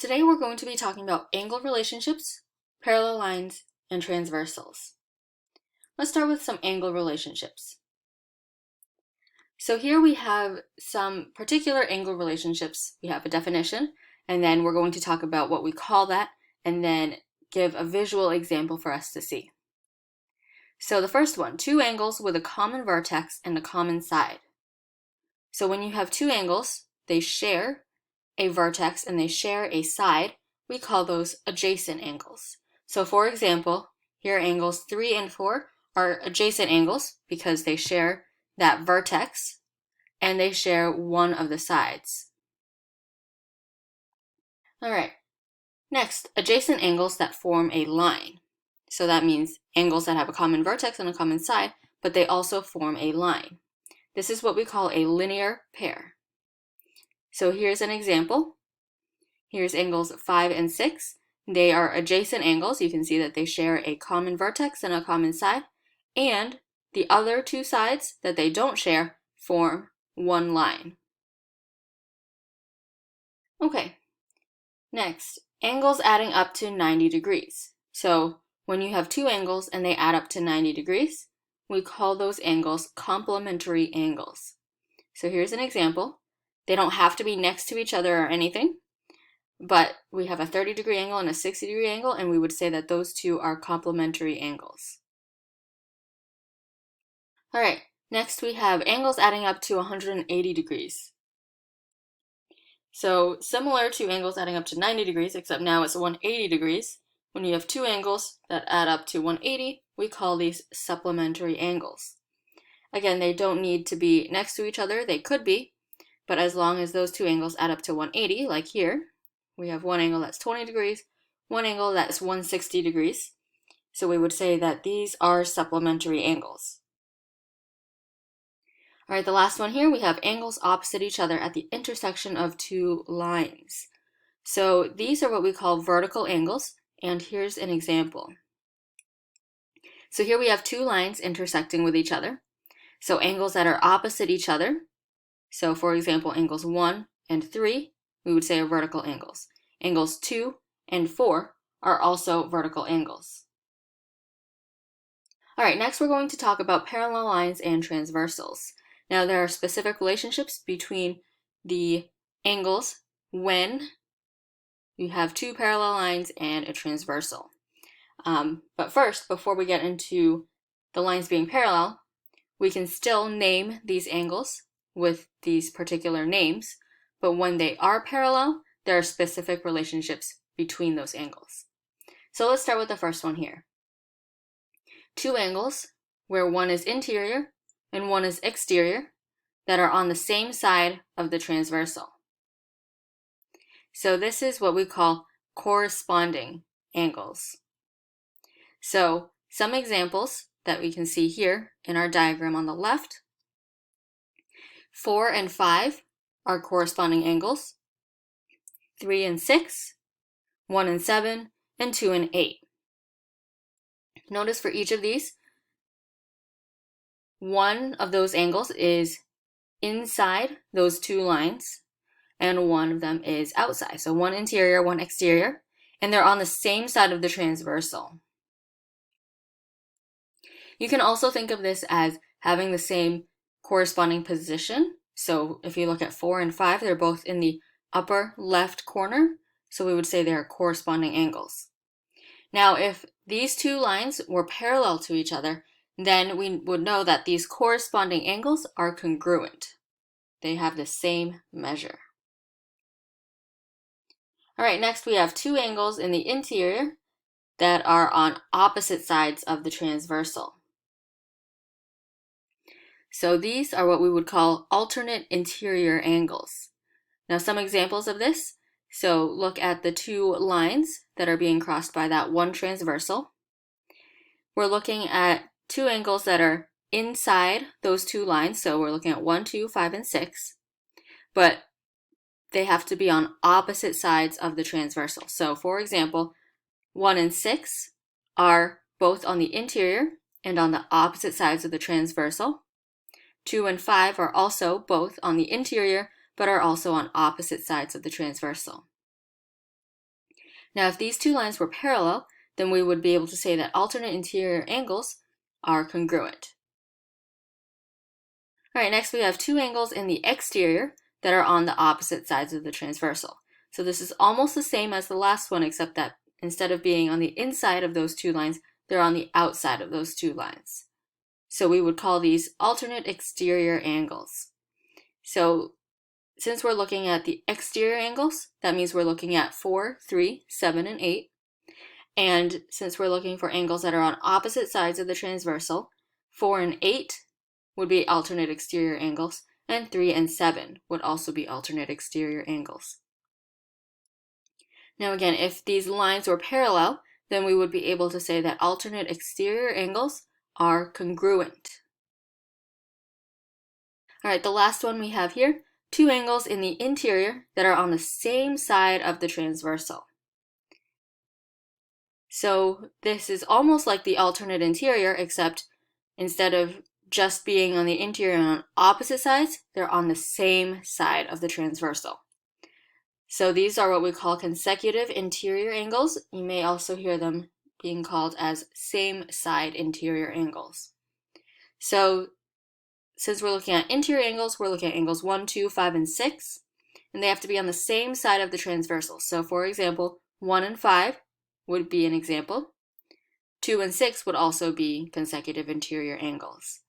Today we're going to be talking about angle relationships, parallel lines, and transversals. Let's start with some angle relationships. So here we have some particular angle relationships. We have a definition, and then we're going to talk about what we call that, and then give a visual example for us to see. So the first one, two angles with a common vertex and a common side. So when you have two angles, they share a vertex and they share a side, we call those adjacent angles. So for example, here angles 3 and 4 are adjacent angles because they share that vertex and they share one of the sides. All right, next, adjacent angles that form a line. So that means angles that have a common vertex and a common side, but they also form a line. This is what we call a linear pair. So here's an example. Here's angles 5 and 6. They are adjacent angles. You can see that they share a common vertex and a common side, and the other two sides that they don't share form one line. Okay, next, angles adding up to 90 degrees. So when you have two angles and they add up to 90 degrees, we call those angles complementary angles. So here's an example. They don't have to be next to each other or anything, but we have a 30-degree angle and a 60-degree angle, and we would say that those two are complementary angles. All right, next we have angles adding up to 180 degrees. So similar to angles adding up to 90 degrees, except now it's 180 degrees. When you have two angles that add up to 180, we call these supplementary angles. Again, they don't need to be next to each other. They could be, but as long as those two angles add up to 180, like here, we have one angle that's 20 degrees, one angle that's 160 degrees. So we would say that these are supplementary angles. All right, the last one here, we have angles opposite each other at the intersection of two lines. So these are what we call vertical angles, and here's an example. So here we have two lines intersecting with each other. So angles that are opposite each other. So for example, angles 1 and 3, we would say are vertical angles. Angles 2 and 4 are also vertical angles. All right, next we're going to talk about parallel lines and transversals. Now there are specific relationships between the angles when you have two parallel lines and a transversal. But first, before we get into the lines being parallel, we can still name these angles with these particular names, but when they are parallel, there are specific relationships between those angles. So let's start with the first one here. Two angles where one is interior and one is exterior that are on the same side of the transversal. So this is what we call corresponding angles. So some examples that we can see here in our diagram on the left. 4 and 5 are corresponding angles. 3 and 6, 1 and 7, and 2 and 8. Notice for each of these, one of those angles is inside those two lines, and one of them is outside. So one interior, one exterior, and they're on the same side of the transversal. You can also think of this as having the same corresponding position. So if you look at 4 and 5, they're both in the upper left corner, so we would say they are corresponding angles. Now, if these two lines were parallel to each other, then we would know that these corresponding angles are congruent. They have the same measure. All right, next we have two angles in the interior that are on opposite sides of the transversal. So these are what we would call alternate interior angles. Now some examples of this. So look at the two lines that are being crossed by that one transversal. We're looking at two angles that are inside those two lines. So we're looking at 1, 2, 5, and 6. But they have to be on opposite sides of the transversal. So for example, 1 and 6 are both on the interior and on the opposite sides of the transversal. 2 and 5 are also both on the interior, but are also on opposite sides of the transversal. Now, if these two lines were parallel, then we would be able to say that alternate interior angles are congruent. All right, next we have two angles in the exterior that are on the opposite sides of the transversal. So this is almost the same as the last one, except that instead of being on the inside of those two lines, they're on the outside of those two lines. So we would call these alternate exterior angles. So since we're looking at the exterior angles, that means we're looking at 4, 3, 7, and 8. And since we're looking for angles that are on opposite sides of the transversal, 4 and 8 would be alternate exterior angles, and 3 and 7 would also be alternate exterior angles. Now again, if these lines were parallel, then we would be able to say that alternate exterior angles are congruent. All right, the last one we have here, two angles in the interior that are on the same side of the transversal. So this is almost like the alternate interior, except instead of just being on the interior and on opposite sides, they're on the same side of the transversal. So these are what we call consecutive interior angles. You may also hear them being called as same side interior angles. So since we're looking at interior angles, we're looking at angles 1, 2, 5, and 6, and they have to be on the same side of the transversal. So for example, 1 and 5 would be an example. 2 and 6 would also be consecutive interior angles.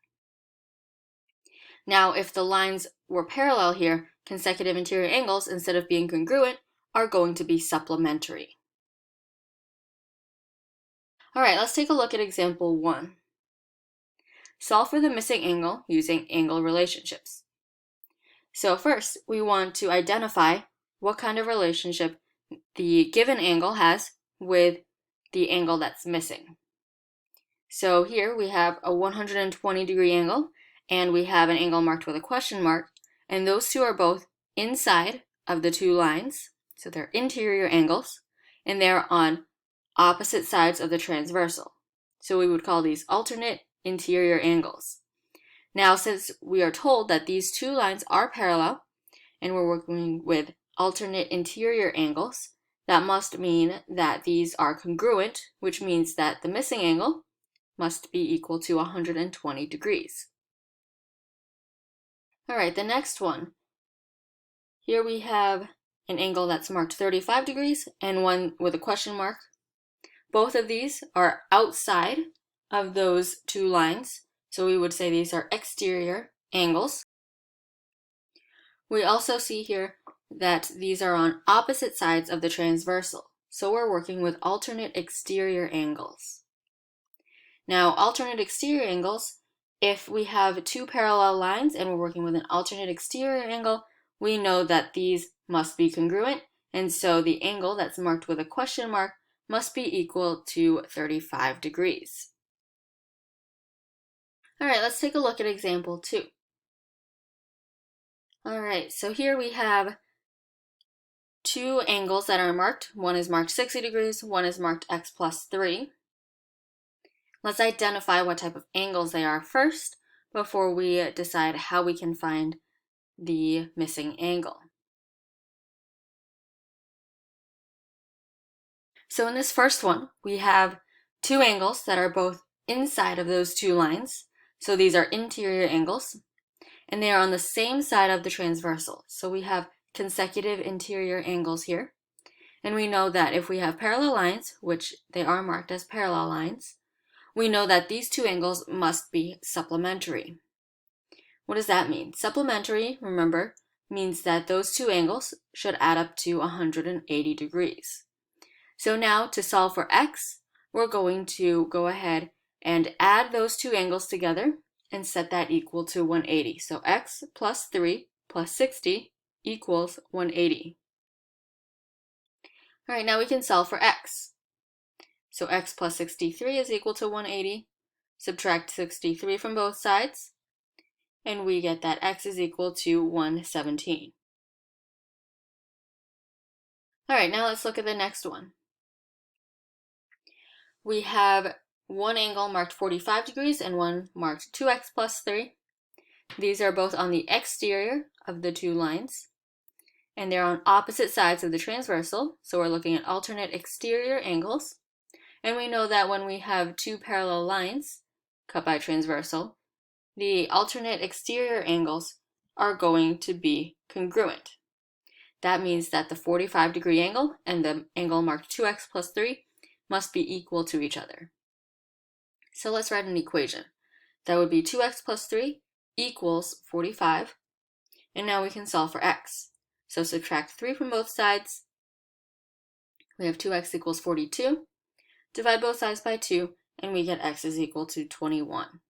Now, if the lines were parallel here, consecutive interior angles, instead of being congruent, are going to be supplementary. All right, let's take a look at example 1. Solve for the missing angle using angle relationships. So first, we want to identify what kind of relationship the given angle has with the angle that's missing. So here we have a 120-degree angle, and we have an angle marked with a question mark, and those two are both inside of the two lines, so they're interior angles, and they're on opposite sides of the transversal. So we would call these alternate interior angles. Now, since we are told that these two lines are parallel, and we're working with alternate interior angles, that must mean that these are congruent, which means that the missing angle must be equal to 120 degrees. All right, the next one. Here we have an angle that's marked 35 degrees and one with a question mark. Both of these are outside of those two lines, so we would say these are exterior angles. We also see here that these are on opposite sides of the transversal, so we're working with alternate exterior angles. Now, alternate exterior angles, if we have two parallel lines and we're working with an alternate exterior angle, we know that these must be congruent, and so the angle that's marked with a question mark must be equal to 35 degrees. All right, let's take a look at example 2. All right, so here we have two angles that are marked. One is marked 60 degrees, one is marked x plus 3. Let's identify what type of angles they are first before we decide how we can find the missing angle. So in this first one, we have two angles that are both inside of those two lines. So these are interior angles, and they are on the same side of the transversal. So we have consecutive interior angles here. And we know that if we have parallel lines, which they are marked as parallel lines, we know that these two angles must be supplementary. What does that mean? Supplementary, remember, means that those two angles should add up to 180 degrees. So now to solve for x, we're going to go ahead and add those two angles together and set that equal to 180. So x plus 3 plus 60 equals 180. All right, now we can solve for x. So x plus 63 is equal to 180. Subtract 63 from both sides, and we get that x is equal to 117. All right, now let's look at the next one. We have one angle marked 45 degrees and one marked 2x plus 3. These are both on the exterior of the two lines. and they're on opposite sides of the transversal, so we're looking at alternate exterior angles. And we know that when we have two parallel lines cut by transversal, the alternate exterior angles are going to be congruent. That means that the 45-degree angle and the angle marked 2x plus 3 must be equal to each other. So let's write an equation. That would be 2x plus 3 equals 45. And now we can solve for x. So subtract 3 from both sides. We have 2x equals 42. Divide both sides by 2, and we get x is equal to 21.